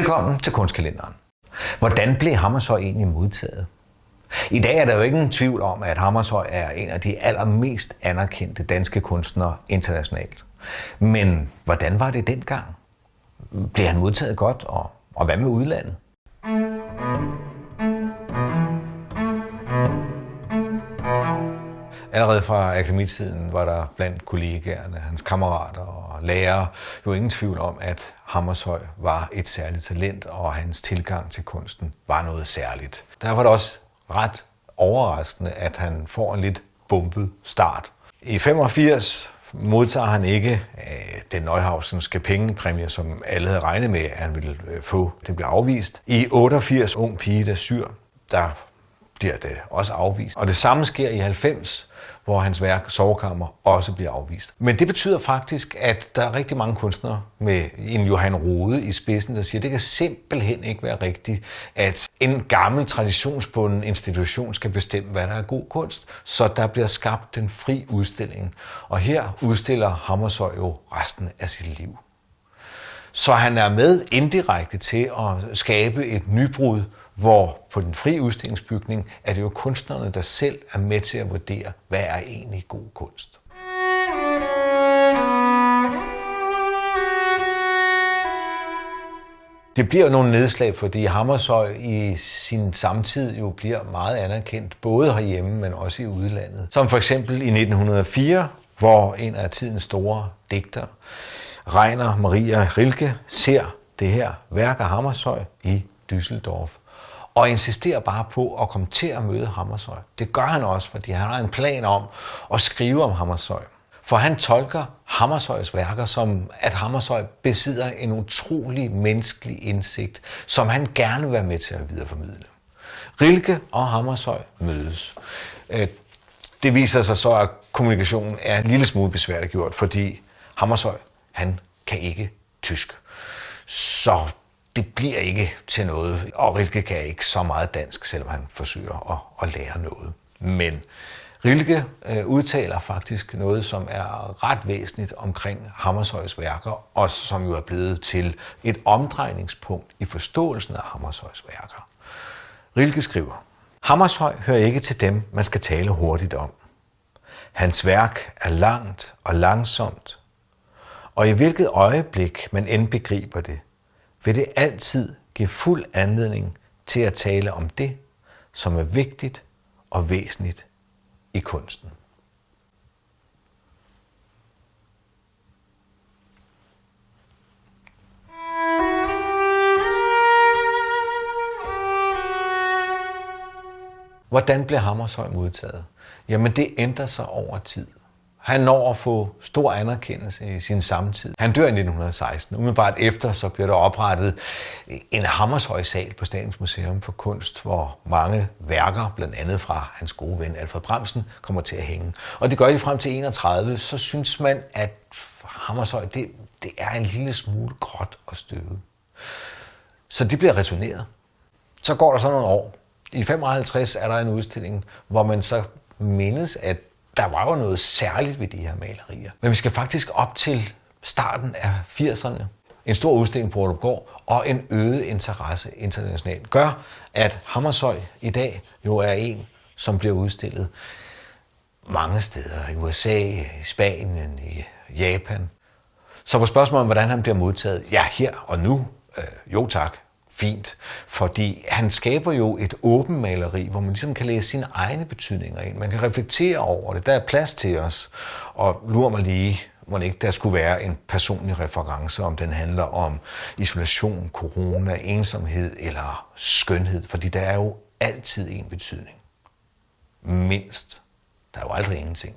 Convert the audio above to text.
Velkommen til Kunstkalenderen. Hvordan blev Hammershøi egentlig modtaget? I dag er der jo ingen tvivl om, at Hammershøi er en af de allermest anerkendte danske kunstnere internationalt. Men hvordan var det dengang? Blev han modtaget godt, og hvad med udlandet? Allerede fra akademitiden var der blandt kollegaerne, hans kammerater og lærere jo ingen tvivl om, at Hammershøi var et særligt talent, og hans tilgang til kunsten var noget særligt. Derfor var det også ret overraskende, at han får en lidt bumpet start. I 85 modtager han ikke den Neuhausenske pengepræmie, som alle havde regnet med, at han ville få. Det bliver afvist. I 88 ung pige, der syr, der bliver det også afvist. Og det samme sker i 90, hvor hans værk Sovekammer også bliver afvist. Men det betyder faktisk, at der er rigtig mange kunstnere med en Johan Rode i spidsen, der siger, at det kan simpelthen ikke være rigtigt, at en gammel traditionsbunden institution skal bestemme, hvad der er god kunst. Så der bliver skabt den fri udstilling. Og her udstiller Hammershøi jo resten af sit liv. Så han er med indirekte til at skabe et nybrud, hvor på den frie udstillingsbygning er det jo kunstnerne, der selv er med til at vurdere, hvad er egentlig god kunst. Det bliver nogle nedslag, fordi Hammershøi i sin samtid jo bliver meget anerkendt, både herhjemme, men også i udlandet. Som for eksempel i 1904, hvor en af tidens store digtere, Rainer Maria Rilke, ser det her værk af Hammershøi i Düsseldorf. Og insisterer bare på at komme til at møde Hammershøi. Det gør han også, fordi han har en plan om at skrive om Hammershøi. For han tolker Hammershøis værker som, at Hammershøi besidder en utrolig menneskelig indsigt, som han gerne vil være med til at videreformidle. Rilke og Hammershøi mødes. Det viser sig så, at kommunikationen er en lille smule besværliggjort, fordi Hammershøi, han kan ikke tysk. Så det bliver ikke til noget, og Rilke kan ikke så meget dansk, selvom han forsøger at lære noget. Men Rilke udtaler faktisk noget, som er ret væsentligt omkring Hammershøis værker, og som jo er blevet til et omdrejningspunkt i forståelsen af Hammershøis værker. Rilke skriver: Hammershøi hører ikke til dem, man skal tale hurtigt om. Hans værk er langt og langsomt, og i hvilket øjeblik man end begriber det, vil det altid give fuld anledning til at tale om det, som er vigtigt og væsentligt i kunsten. Hvordan blev Hammershøi modtaget? Jamen det ændrer sig over tid. Han når at få stor anerkendelse i sin samtid. Han dør i 1916. Umiddelbart efter så bliver der oprettet en Hammershøi-sal på Statens Museum for Kunst, hvor mange værker, blandt andet fra hans gode ven Alfred Bremsen, kommer til at hænge. Og det gør de frem til 31. Så synes man, at Hammershøi, det er en lille smule gråt og støvet. Så det bliver returneret. Så går der så nogle år. I 55 er der en udstilling, hvor man så mindes, at der var jo noget særligt ved de her malerier. Men vi skal faktisk op til starten af 80'erne. En stor udstilling på Ordrupgaard og en øget interesse internationalt gør, at Hammershøi i dag jo er en, som bliver udstillet mange steder. I USA, i Spanien, i Japan. Så på spørgsmålet om, hvordan han bliver modtaget, ja, her og nu, jo tak, fint. Fordi han skaber jo et åbent maleri, hvor man ligesom kan læse sine egne betydninger ind. Man kan reflektere over det. Der er plads til os. Og lurer mig lige, må ikke der skulle være en personlig reference, om den handler om isolation, corona, ensomhed eller skønhed. Fordi der er jo altid en betydning. Mindst. Der er jo aldrig ingenting.